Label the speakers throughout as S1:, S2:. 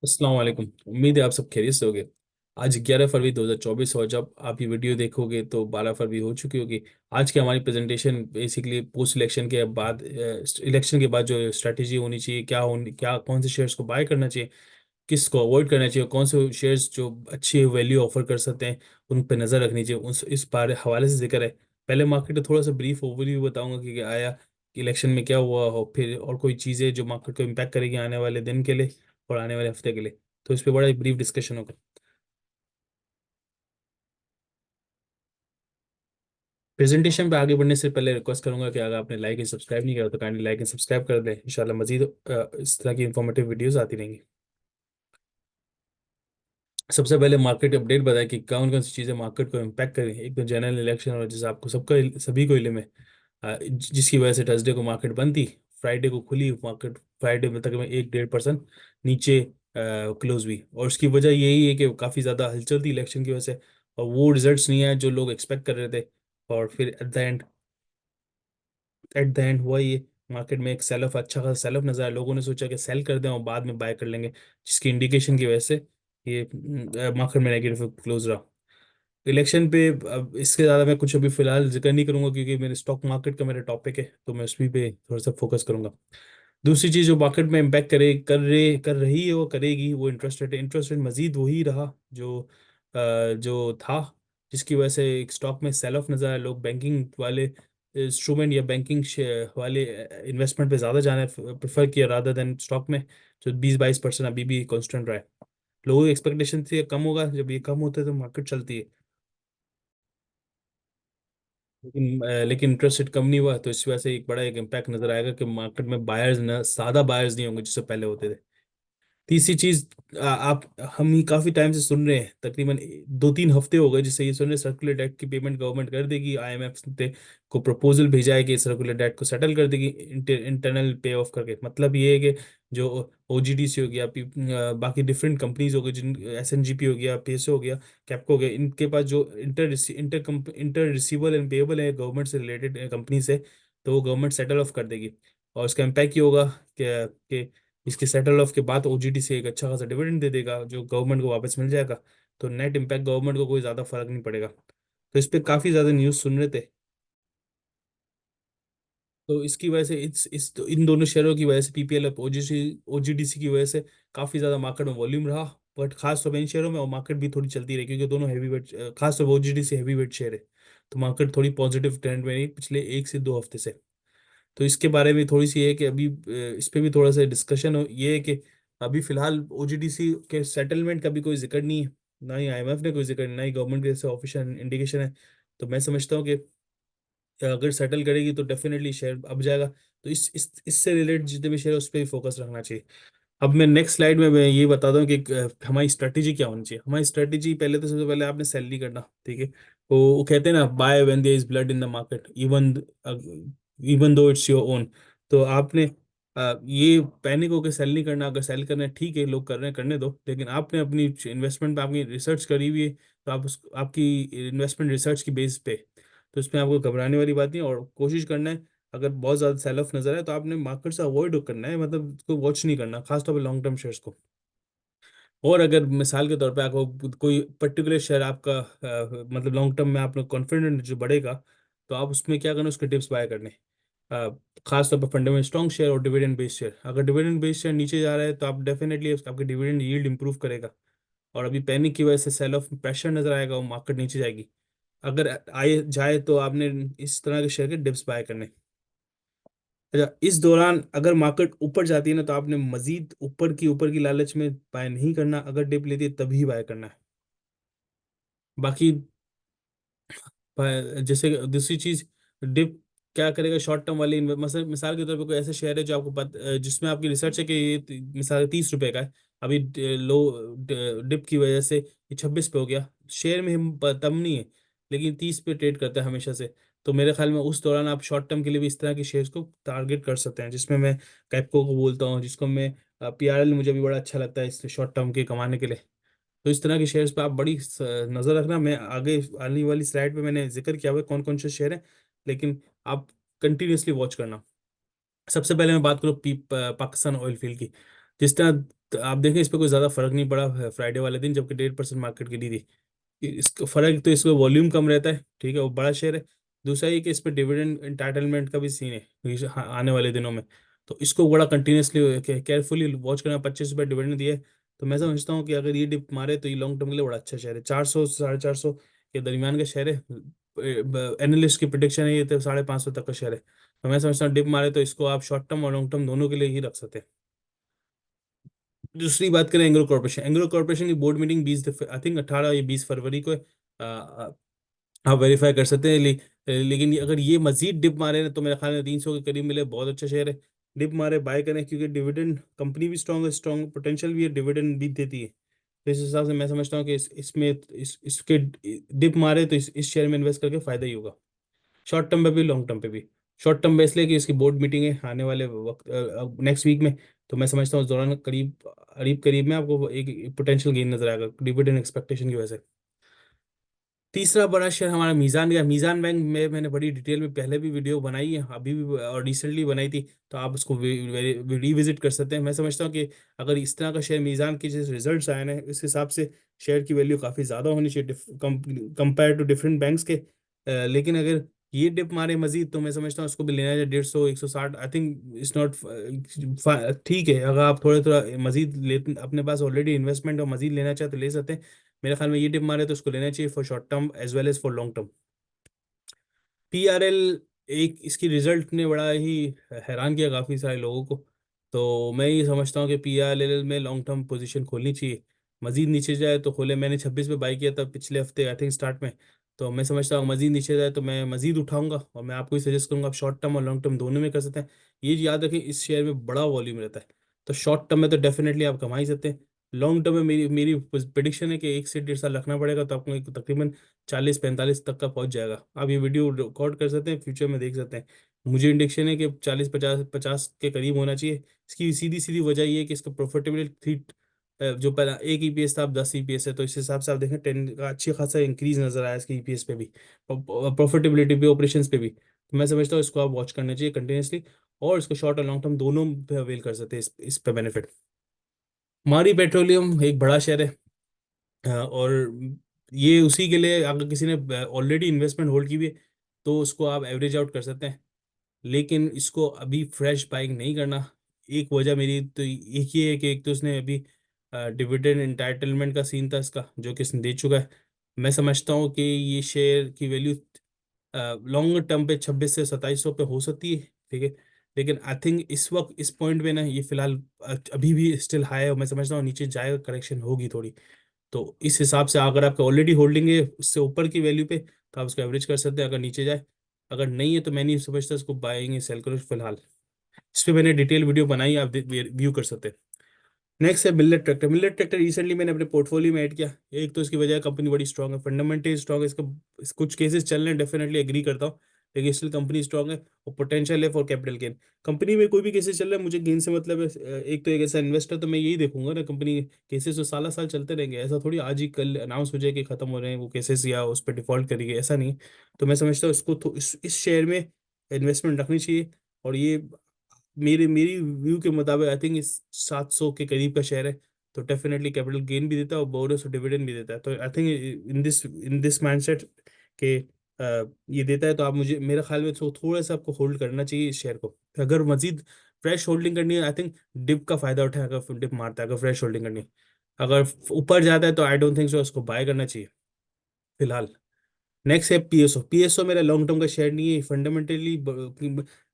S1: अस्सलाम वालेकुम। उम्मीद है आप सब खैरियत से होगे। आज 11 फरवरी 2024 और जब आप ये वीडियो देखोगे तो 12 फरवरी हो चुकी होगी। आज की हमारी प्रेजेंटेशन बेसिकली पोस्ट इलेक्शन के बाद इलेक्शन के बाद जो स्ट्रैटेजी होनी चाहिए, क्या कौन से शेयर्स को बाय करना चाहिए, किसको अवॉइड करना चाहिए, कौन से शेयर्स जो अच्छी वैल्यू ऑफर कर सकते हैं उन पर नज़र रखनी चाहिए, उस इस बारे हवाले से जिक्र है। पहले मार्केट का थोड़ा सा ब्रीफ ओवरव्यू बताऊंगा कि क्या आया, कि इलेक्शन में क्या हुआ हो, फिर और कोई चीज़ें जो मार्केट को इम्पैक्ट करेगी आने वाले दिन के लिए और आने वाले हफ्ते के लिए। तो इस पे बड़ा ब्रीफ डिस्कशन होगा। प्रेजेंटेशन पे आगे बढ़ने से पहले रिक्वेस्ट करूंगा कि अगर आपने लाइक एंड सब्सक्राइब नहीं किया तो काइंडली लाइक एंड सब्सक्राइब कर दें। इंशाल्लाह मजीद इस तरह की इंफॉर्मेटिव वीडियोस आती रहेंगी। सबसे पहले मार्केट अपडेट बताएं कि कौन कौन सी चीज़ें मार्केट को इम्पैक्ट करें। एक तो जनरल इलेक्शन, और जैसे आपको सबका सभी को इल्म है, जिसकी वजह से थर्सडे को मार्केट बंद थी, फ्राइडे को खुली मार्केट, फ्राइडे में तक में 1-1.5% नीचे क्लोज हुई। और उसकी वजह यही है कि काफ़ी ज़्यादा हलचल थी इलेक्शन की वजह से, और वो रिजल्ट्स नहीं आए जो लोग एक्सपेक्ट कर रहे थे। और फिर एट द एंड हुआ ये, मार्केट में एक सेल ऑफ, अच्छा खासा सेल ऑफ नजर आया। लोगों ने सोचा कि सेल कर दें और बाद में बाय कर लेंगे, जिसकी इंडिकेशन की वजह से ये मार्केट में नेगेटिव क्लोज रहा। इलेक्शन पे अब इसके ज़्यादा मैं कुछ अभी फिलहाल जिक्र नहीं करूंगा, क्योंकि मेरे स्टॉक मार्केट का मेरा टॉपिक है, तो मैं उसी पे थोड़ा सा फोकस करूंगा। दूसरी चीज़ जो मार्केट में इम्पैक्ट कर रही है वो करेगी, वो इंटरेस्ट रेट है। इंटरेस्ट रेट मजीद वही रहा जो था, जिसकी वजह से एक स्टॉक में सेल ऑफ नजर आया। लोग बैंकिंग वाले इंस्ट्रूमेंट या बैंकिंग वाले इन्वेस्टमेंट पे ज़्यादा जाना प्रेफर किया रादर देन स्टॉक में, जो 20-22% अभी भी कांस्टेंट रहा है। लोगों की एक्सपेक्टेशन थी ये कम होगा, जब ये कम होता है तो मार्केट चलती है। लेकिन इंटरेस्ट रेट कम नहीं हुआ, तो इस वजह से एक बड़ा एक इम्पैक्ट नजर आएगा कि मार्केट में बायर्स ना, सादा बायर्स नहीं होंगे जैसे पहले होते थे। तीसरी चीज, आप हम ही काफी टाइम से सुन रहे हैं, तकरीबन 2-3 हफ्ते हो गए जिससे ये सुन रहे, सर्कुलर डेट की पेमेंट गवर्नमेंट कर देगी। आईएमएफ ने को प्रपोजल भेजा है कि सर्कुलर डेट को सेटल कर देगी इंटरनल पे ऑफ करके। मतलब ये है कि जो ओजीडीसी हो गया, बाकी डिफरेंट कंपनीज हो गई, जिन एसएनजीपी हो गया, पीएसओ हो गया, कैपको हो गया, इनके पास जो इंटर रिसीवेबल एंड पेएबल है गवर्नमेंट से रिलेटेड कंपनी से, तो वो गवर्नमेंट सेटल ऑफ कर देगी। और इसका इम्पैक्ट ये होगा कि इसके सेटल ऑफ के बाद ओजीडी से एक अच्छा खासा डिविडेंड दे देगा जो गवर्नमेंट को वापस मिल जाएगा। तो नेट इम्पैक्ट गवर्नमेंट को कोई ज़्यादा फर्क नहीं पड़ेगा। तो इस पे काफ़ी ज़्यादा न्यूज़ सुन रहे थे। तो इसकी वजह से इस तो इन दोनों शेयरों की वजह से, पीपीएल और ओजीडीसी की वजह से काफ़ी ज़्यादा मार्केट में वॉल्यूम रहा। बट खास तौर पर इन शेयरों में, और मार्केट भी थोड़ी चलती रही क्योंकि दोनों हैवी वेट, खास तौर पर ओजीडीसी हैवी वेट शेयर है। तो मार्केट थोड़ी पॉजिटिव ट्रेंड में रही पिछले 1 से 2 हफ्ते से। तो इसके बारे में थोड़ी सी है कि अभी इस पे भी थोड़ा सा डिस्कशन हो, ये है कि अभी फिलहाल ओजीडीसी के सेटलमेंट का भी कोई जिक्र नहीं है, ना ही आईएमएफ ने कोई जिक्र, ना ही गवर्नमेंट के जैसे ऑफिशियल इंडिकेशन है। तो मैं समझता हूँ कि अगर सेटल करेगी तो डेफिनेटली शेयर अब जाएगा। तो इससे रिलेटेड जितने भी शेयर है उस पर ही फोकस रखना चाहिए। अब मैं नेक्स्ट स्लाइड में मैं ये बताता हूँ कि हमारी स्ट्रेटेजी क्या होनी चाहिए। हमारी स्ट्रेटेजी पहले तो, सबसे पहले आपने सेल नहीं करना, ठीक है। वो कहते हैं ना, buy when there is blood in the market, even even though it's your own. तो आपने ये पैनिक होकर सेल नहीं करना। अगर सेल करना है ठीक है, लोग कर रहे हैं, करने दो, लेकिन आपने अपनी इन्वेस्टमेंट पे आपकी रिसर्च करी हुई है, तो आप आपकी इन्वेस्टमेंट रिसर्च की बेस पे, तो इसमें आपको घबराने वाली बात नहीं है। और कोशिश करना है, अगर बहुत ज़्यादा सेल ऑफ नजर है तो आपने मार्केट से अवॉइड करना है, मतलब उसको वॉच नहीं करना, खासतौर पर लॉन्ग टर्म शेयर्स को। और अगर मिसाल के तौर पे आपको कोई पर्टिकुलर शेयर आपका मतलब लॉन्ग टर्म में आप लोग कॉन्फिडेंट जो बढ़ेगा, तो आप उसमें क्या करना, उसके डिप्स बाय करने। अ, खास तौर पर फंडामेंटल स्ट्रॉन्ग शेयर और डिविडेंड बेस्ड शेयर। अगर डिविडेंड बेस्ड शेयर नीचे जा रहा है तो आप डेफिनेटली आपके डिविडेंड यील्ड इंप्रूव करेगा। और अभी पैनिक की वजह से सेल ऑफ प्रेशर नजर आएगा, वो मार्केट नीचे जाएगी। अगर आए जाए तो आपने इस तरह के शेयर के डिप्स बाय करने। अच्छा, इस दौरान अगर मार्केट ऊपर जाती है ना, तो आपने मजीद ऊपर की लालच में बाय नहीं करना। अगर डिप लेती है तभी बाय करना है। बाकी जैसे दूसरी चीज, डिप क्या करेगा शॉर्ट टर्म वाले मतलब मिसाल के तौर पे कोई ऐसे शेयर है जो आपको जिसमें आपकी रिसर्च है कि ये मिसाल 30 रुपए का है, अभी लो डिप की वजह से ये 26 पे हो गया। शेयर में हम तम नहीं है, लेकिन 30 पे ट्रेड करता है हमेशा से। तो मेरे ख्याल में उस दौरान आप शॉर्ट टर्म के लिए भी इस तरह के शेयर्स को टारगेट कर सकते हैं, जिसमें मैं कैपको को बोलता हूँ, जिसको मैं पीआरएल मुझे भी बड़ा अच्छा लगता है इस शॉर्ट टर्म के कमाने के लिए। तो इस तरह के शेयर्स पे आप बड़ी नज़र रखना। मैं आगे आने वाली स्लाइड पे मैंने जिक्र किया हुआ है कौन कौन से शेयर हैं, लेकिन आप कंटिन्यूसली वॉच करना। सबसे पहले मैं बात करूँ पाकिस्तान ऑयल फील्ड की। जिस तरह तो आप देखें इस पर कोई ज़्यादा फर्क नहीं पड़ा फ्राइडे वाले दिन, जबकि 1.5% मार्केट गिरी थी। इसका फर्क तो इसमें वॉल्यूम कम रहता है, ठीक है, वो बड़ा शेयर है। दूसरा ये कि इस पर डिविडेंड एंटाइटलमेंट का भी सीन है आने वाले दिनों में। तो इसको बड़ा कंटिन्यूसली केयरफुली वॉच करना। 25 रुपये डिविडेंड दिए, तो मैं समझता हूँ कि अगर ये डिप मारे तो ये लॉन्ग टर्म के लिए बड़ा अच्छा शेयर है। 400 450 के दरमियान का शेयर है। एनालिस्ट की प्रिडिक्शन है ये तो 550 तक का शेयर है। तो मैं समझता हूँ डिप मारे तो इसको आप शॉर्ट टर्म और लॉन्ग टर्म दोनों के लिए ही रख सकते हैं। दूसरी बात करें एंग्रो कॉर्पोरेशन, एंग्रो कॉर्पोरेशन की बोर्ड मीटिंग 20 आई थिंक 18 या 20 फरवरी को है। आप वेरीफाई कर सकते हैं। लेकिन अगर ये मजीद डिप मारे ना तो मेरे ख्याल में 300 के करीब मिले, बहुत अच्छा शेयर है। डिप मारे बाय करें, क्योंकि डिविडेंड कंपनी भी स्ट्रांग है, स्ट्रांग पोटेंशियल भी है, डिविडेंड भी देती है। तो इस हिसाब से मैं समझता हूँ कि इसमें इसके डिप मारे तो इस शेयर में इन्वेस्ट करके फायदा ही होगा, शॉर्ट टर्म पे भी लॉन्ग टर्म पे भी। शॉर्ट टर्म में इसलिए कि इसकी बोर्ड मीटिंग है आने वाले वक्त नेक्स्ट वीक में। तो मैं समझता हूँ उस दौरान करीब करीब करीब में आपको एक पोटेंशियल गेन नजर आएगा डिविडेंड एक्सपेक्टेशन की वजह से। तीसरा बड़ा शेयर हमारा मीज़ान का। मीज़ान बैंक में मैंने बड़ी डिटेल में पहले भी वीडियो बनाई है, अभी भी और रिसेंटली बनाई थी। तो आप उसको रिविजिट कर सकते हैं। मैं समझता हूँ कि अगर इस तरह का शेयर मीज़ान के जैसे रिजल्ट्स आए हैं इस हिसाब से शेयर की वैल्यू काफ़ी ज़्यादा होनी चाहिए कंपेयर टू डिफरेंट बैंक्स के। लेकिन अगर ये डिप मारे मजीद तो मैं समझता हूँ उसको भी लेना चाहिए। 150 160 आई थिंक इट्स नॉट ठीक है। अगर आप थोड़ा थोड़ा मजीद ले अपने पास ऑलरेडी इन्वेस्टमेंट और मजीद लेना चाहे तो ले सकते हैं। मेरे ख्याल में ये डिप मारे तो उसको लेना चाहिए for short term as well as for long term. PRL, एक इसकी रिजल्ट ने बड़ा ही हैरान किया काफ़ी सारे लोगों को। तो मैं ये समझता हूँ कि पीआरएल में लॉन्ग टर्म पोजीशन खोलनी चाहिए। मजीद नीचे जाए तो खोले, मैंने 26 पे बाई किया था पिछले हफ्ते आई थिंक स्टार्ट में। तो मैं समझता हूँ मजीद नीचे जाए तो मैं मजीद उठाऊंगा, और मैं आपको ही सजेस्ट करूंगा आप शॉर्ट टर्म और लॉन्ग टर्म दोनों में कर सकते हैं। ये याद रखें इस शेयर में बड़ा वॉल्यूम रहता है। तो शॉर्ट टर्म में तो डेफिनेटली आप कमा ही सकते हैं। लॉन्ग टर्म में मेरी मेरी प्रिडिक्शन है कि 1 से 1.5 साल रखना पड़ेगा, तो आपको एक तकरीबन 40 45 तक का पहुंच जाएगा। आप ये वीडियो रिकॉर्ड कर सकते हैं, फ्यूचर में देख सकते हैं। मुझे इंडिकेशन है कि 40 50 50 के करीब होना चाहिए। इसकी सीधी सीधी वजह ये है कि इसका प्रॉफिटेबिलिटी जो पहला एक ईपीएस था अब 10 ईपीएस है। तो इस हिसाब से आप देखें 10 का अच्छी खासा इंक्रीज नजर आया इसके ईपीएस पे भी, प्रॉफिटेबिलिटी पे, ऑपरेशंस पे भी। तो मैं समझता हूँ इसको आप वॉच करना चाहिए कंटिन्यूसली, और इसको शॉर्ट और लॉन्ग टर्म दोनों पे अवेल कर सकते हैं इस पे बेनिफिट। हमारी पेट्रोलियम एक बड़ा शेयर है। और ये उसी के लिए अगर किसी ने ऑलरेडी इन्वेस्टमेंट होल्ड की हुई है तो उसको आप एवरेज आउट कर सकते हैं। लेकिन इसको अभी फ्रेश बाइंग नहीं करना। एक वजह मेरी तो एक ही है कि एक तो उसने अभी डिविडेंड एंटाइटलमेंट का सीन था इसका जो कि इसने दे चुका है। मैं समझता हूँ कि ये शेयर की वैल्यू लॉन्ग टर्म पे 26 से 27 सौ पे हो सकती है, ठीक है। लेकिन आई थिंक इस वक्त इस पॉइंट पे ना ये फिलहाल अभी भी स्टिल हाई है, और मैं समझता हूँ नीचे जाएगा, करेक्शन होगी थोड़ी। तो इस हिसाब से अगर आपका ऑलरेडी होल्डिंग है उससे ऊपर की वैल्यू पे तो आप उसको एवरेज कर सकते हैं अगर नीचे जाए। अगर नहीं है तो मैं नहीं समझता इसको बाइंग सेल करो फिलहाल। इस पे मैंने डिटेल वीडियो बनाई है, आप व्यू कर सकते हैं। नेक्स्ट है millet tractor. Millet tractor recently मैंने अपने पोर्टफोलियो में ऐड किया। एक तो इसकी वजह कंपनी बड़ी स्ट्रांग है, फंडामेंटली स्ट्रांग है इसका। कुछ केसेस चल रहे हैं, डेफिनेटली एग्री करता हूँ, लेकिन स्टिल कंपनी स्ट्रांग है और पोटेंशियल है फॉर कैपिटल गेन। कंपनी में कोई भी केसेस चल रहा है मुझे गेन से मतलब है। एक तो एक ऐसा इन्वेस्टर तो मैं यही देखूंगा ना, कंपनी केसेस तो साला साल चलते रहेंगे। ऐसा थोड़ी आज ही कल अनाउंस हो जाए कि खत्म हो रहे हैं वो केसेस या उस पर डिफॉल्ट करेंगे, ऐसा नहीं। तो मैं समझता हूँ इसको इस शेयर में इन्वेस्टमेंट रखनी चाहिए। और ये मेरे मेरी व्यू के मुताबिक आई थिंक इस 700 के करीब का शेयर है। तो डेफिनेटली कैपिटल गेन भी देता है और बोनस और डिविडेंड भी देता है। तो I think in this mindset के ये देता है। तो आप मुझे मेरे ख्याल में थोड़ा सा आपको होल्ड करना चाहिए इस शेयर को। अगर मजीद फ्रेश होल्डिंग करनी है आई थिंक डिप का फायदा उठाए, अगर डिप मारता है, अगर फ्रेश होल्डिंग करनी है। अगर ऊपर जाता है तो आई डोंट थिंक सो उसको बाय करना चाहिए फिलहाल। नेक्स्ट है पीएसओ। पीएसओ मेरा लॉन्ग टर्म का शेयर नहीं है फंडामेंटली।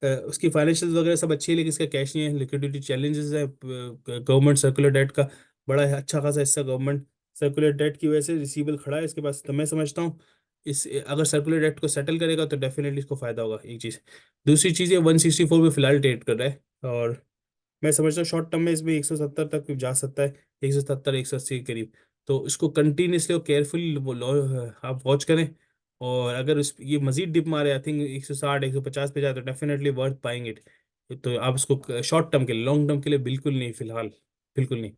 S1: उसकी फाइनेंशियल वगैरह सब अच्छी है, लेकिन इसका कैश नहीं है, लिक्विडिटी चैलेंजेस है। गवर्नमेंट सर्कुलर डेट का बड़ा है अच्छा खासा हिस्सा गवर्नमेंट सर्कुलर डेट की वजह से रिसीवेबल खड़ा है इसके पास। तो मैं समझता हूँ इस अगर सर्कुलर डेट को सेटल करेगा तो डेफिनेटली इसको फायदा होगा, एक चीज़। दूसरी चीज़ ये 164 में फिलहाल ट्रेड कर रहा है, और मैं समझता हूँ शॉर्ट टर्म में इसमें 170 तक जा सकता है, 170 180 के करीब। तो इसको कंटिन्यूसली और केयरफुली आप वॉच करें। और अगर इस ये मजीद डिप मारे आई थिंक 160 150 पे जाए तो डेफिनेटली वर्थ पाएंगे इट। तो आप इसको शॉर्ट टर्म के लिए, लॉन्ग टर्म के लिए बिल्कुल नहीं फिलहाल, बिल्कुल नहीं।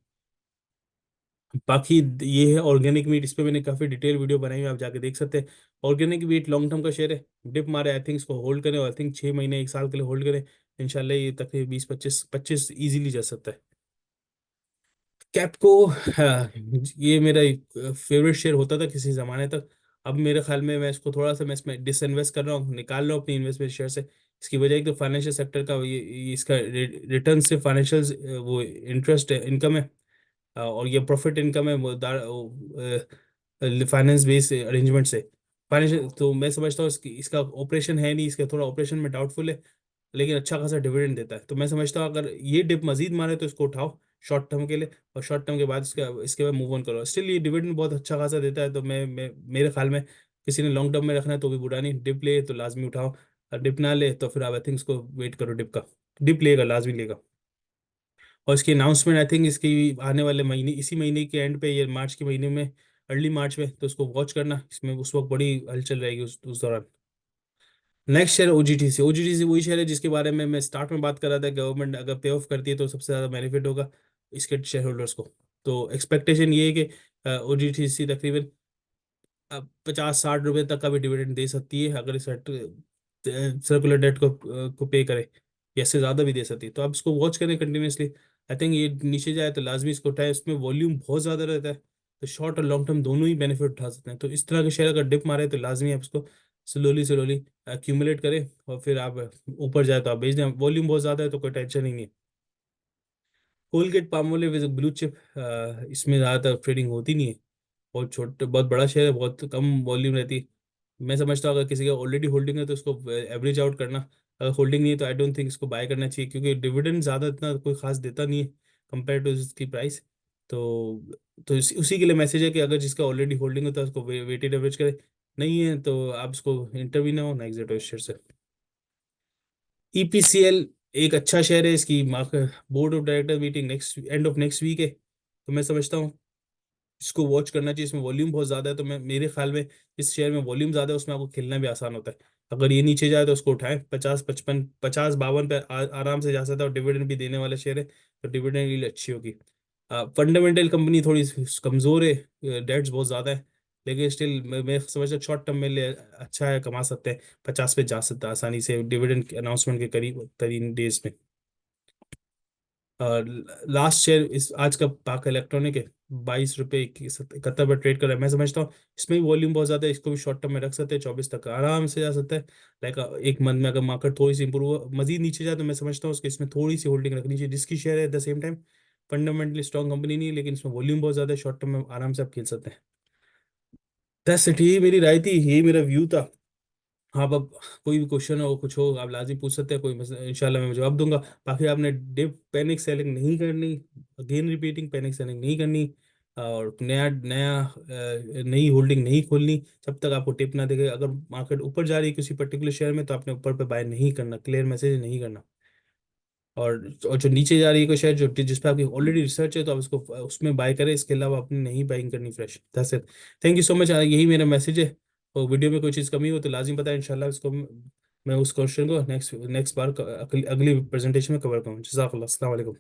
S1: बाकी ये है ऑर्गेनिक मीट। इस पे मैंने काफ़ी डिटेल वीडियो बनाई है, आप जाके देख सकते हैं। ऑर्गेनिक मीट लॉन्ग टर्म का शेयर है। डिप मारे आई थिंक इसको होल्ड करें, और आई थिंक 6 महीने 1 साल के लिए होल्ड करें। इंशाल्लाह ये तक 20 25 25 ईजिली जा सकता है। कैपको, हाँ, ये मेरा फेवरेट शेयर होता था किसी जमाने तक। अब मेरे ख्याल में मैं इसको थोड़ा सा, मैं इसमें डिसइन्वेस्ट कर रहा हूँ, निकाल रहा हूँ अपनी इन्वेस्टमेंट शेयर से। इसकी वजह एक तो फाइनेंशियल सेक्टर का ये इसका रिटर्न से फाइनेंशियल वो इंटरेस्ट इनकम है, और ये प्रॉफिट इनकम है वो फाइनेंस बेस्ड अरेंजमेंट से। फाइनेंशियल तो मैं समझता हूँ इसका ऑपरेशन है नहीं, इसका थोड़ा ऑपरेशन में डाउटफुल है, लेकिन अच्छा खासा डिविडेंड देता है। तो मैं समझता हूँ अगर ये डिप मजीद मारे तो इसको उठाओ शॉर्ट टर्म के लिए, और शॉर्ट टर्म के बाद इसका इसके बाद मूव ऑन करो। स्टिल ये डिविडेंड बहुत अच्छा खासा देता है, तो मैं मेरे ख्याल में किसी ने लॉन्ग टर्म में रखना है तो भी बुरा नहीं। डिप ले तो लाजमी उठाओ, और डिप ना ले तो फिर आप आई थिंक इसको वेट करो डिप का। डिप लेगा, लाजमी लेगा। और इसकी अनाउंसमेंट आई थिंक इसकी आने वाले महीने, इसी महीने के एंड पे, ये मार्च के महीने में, अर्ली मार्च में, तो उसको वॉच करना। इसमें उस वक्त बड़ी हलचल रहेगी उस दौरान। Next share ओजीटीसी। ओजीटीसी वही शेयर है जिसके बारे में मैं स्टार्ट में बात कर रहा था, गवर्नमेंट अगर पे ऑफ करती है तो सबसे ज़्यादा बेनिफिट होगा इसके शेयर होल्डर्स को। तो एक्सपेक्टेशन ये है कि ओजीटीसी तकरीबन 50-60 रुपए तक का भी डिविडेंड दे सकती है, अगर इस सर्कुलर डेट को पे करे, या इससे ज़्यादा भी दे सकती है। तो आप इसको वॉच करें कंटिन्यूसली। आई थिंक ये नीचे जाए तो लाजमी इसको उठाए, इसमें वॉल्यूम बहुत ज़्यादा रहता है, तो शॉर्ट और लॉन्ग टर्म दोनों ही बेनिफिट उठा सकते हैं। तो इस तरह के शेयर अगर डिप मारे तो लाजमी आप इसको स्लोली स्लोली एक्यूमुलेट करें, और फिर आप ऊपर जाए तो आप बेच दें। वॉल्यूम बहुत ज़्यादा है तो कोई टेंशन ही नहीं है। Colgate Palmolive is blue chip, इसमें ज़्यादातर ट्रेडिंग होती नहीं है। बहुत छोटे, बहुत बड़ा शेयर है, बहुत कम वॉल्यूम रहती है। मैं समझता हूँ अगर किसी का ऑलरेडी होल्डिंग है तो उसको एवरेज आउट करना। अगर होल्डिंग नहीं है तो आई डोंट थिंक इसको बाय करना चाहिए, क्योंकि डिविडेंड ज़्यादा इतना कोई खास देता नहीं है कंपेयर टू इसकी प्राइस। तो उसी के लिए मैसेज है कि अगर जिसका ऑलरेडी होल्डिंग होता है उसको वेटेड एवरेज करे, नहीं है तो आप उसको इंटर भी ना हो, ना एग्जिट हो इस शेयर से। ईपीसीएल एक अच्छा शेयर है, इसकी market board of director meeting next end of next week है, तो मैं समझता हूँ इसको वॉच करना चाहिए। इसमें वॉल्यूम बहुत ज़्यादा है, तो मैं मेरे ख्याल में इस शेयर में वॉल्यूम ज़्यादा है, उसमें आपको खेलना भी आसान होता है। अगर ये नीचे जाए तो उसको उठाएं, 50-55, 50-52 पे आराम से जा सकता है, और डिविडेंड भी देने वाला शेयर है, तो डिविडेंड के लिए अच्छी होगी। फंडामेंटल कंपनी थोड़ी कमज़ोर है, डेट्स बहुत ज़्यादा है, लेकिन स्टिल मैं समझता हूँ शॉर्ट टर्म में लिए अच्छा है, कमा सकते हैं। 50 पे जा सकता है आसानी से डिविडेंड अनाउंसमेंट के करीब 3 डेज में। और लास्ट शेयर इस आज का पाक इलेक्ट्रॉनिक है, 22 रुपये 71 पर ट्रेड कर रहा है। मैं समझता हूँ इसमें भी वॉल्यूम बहुत ज़्यादा है, इसको भी शॉर्ट टर्म में रख सकते हैं, 24 तक आराम से जा सकता है। लाइक एक मंथ में अगर मार्केट थोड़ी सी इंप्रूव मजीद नीचे जाए तो मैं समझता हूँ उसके इसमें थोड़ी सी होल्डिंग रखनी चाहिए। जिसकी शेयर है at the same time fundamentally strong company नहीं है, लेकिन इसमें वॉल्यूम बहुत ज़्यादा है, शॉर्ट टर्म में आराम से आप खेल सकते हैं। दैट्स इट, यही मेरी राय थी, यही मेरा व्यू था। हाँ, अब कोई भी क्वेश्चन हो, कुछ हो, आप लाजमी पूछ सकते हैं, कोई इंशाल्लाह मैं जवाब दूंगा। बाकी आपने डिप पैनिक सेलिंग नहीं करनी, अगेन रिपीटिंग, पैनिक सेलिंग नहीं करनी, और नया नया नई होल्डिंग नहीं खोलनी जब तक आपको टिप ना देखे। अगर मार्केट ऊपर जा रही है किसी पर्टिकुलर शेयर में तो आपने ऊपर पे बाय नहीं करना, क्लियर मैसेज नहीं करना। और जो नीचे जा रही है कोई शेयर जो जिस पर आपकी ऑलरेडी रिसर्च है तो आप उसको उसमें बाय करें, इसके अलावा अपनी नहीं बाइंग करनी fresh. That's it, thank you so much, यही मेरा मैसेज है। और वीडियो में कोई चीज़ कमी हो तो लाजिम बताएं, इंशाल्लाह उसको मैं उस क्वेश्चन को नेक्स्ट नेक्स्ट बार अगली प्रेजेंटेशन में कवर करूँ। जज़ाकल्लाह, अस्सलाम वालेकुम।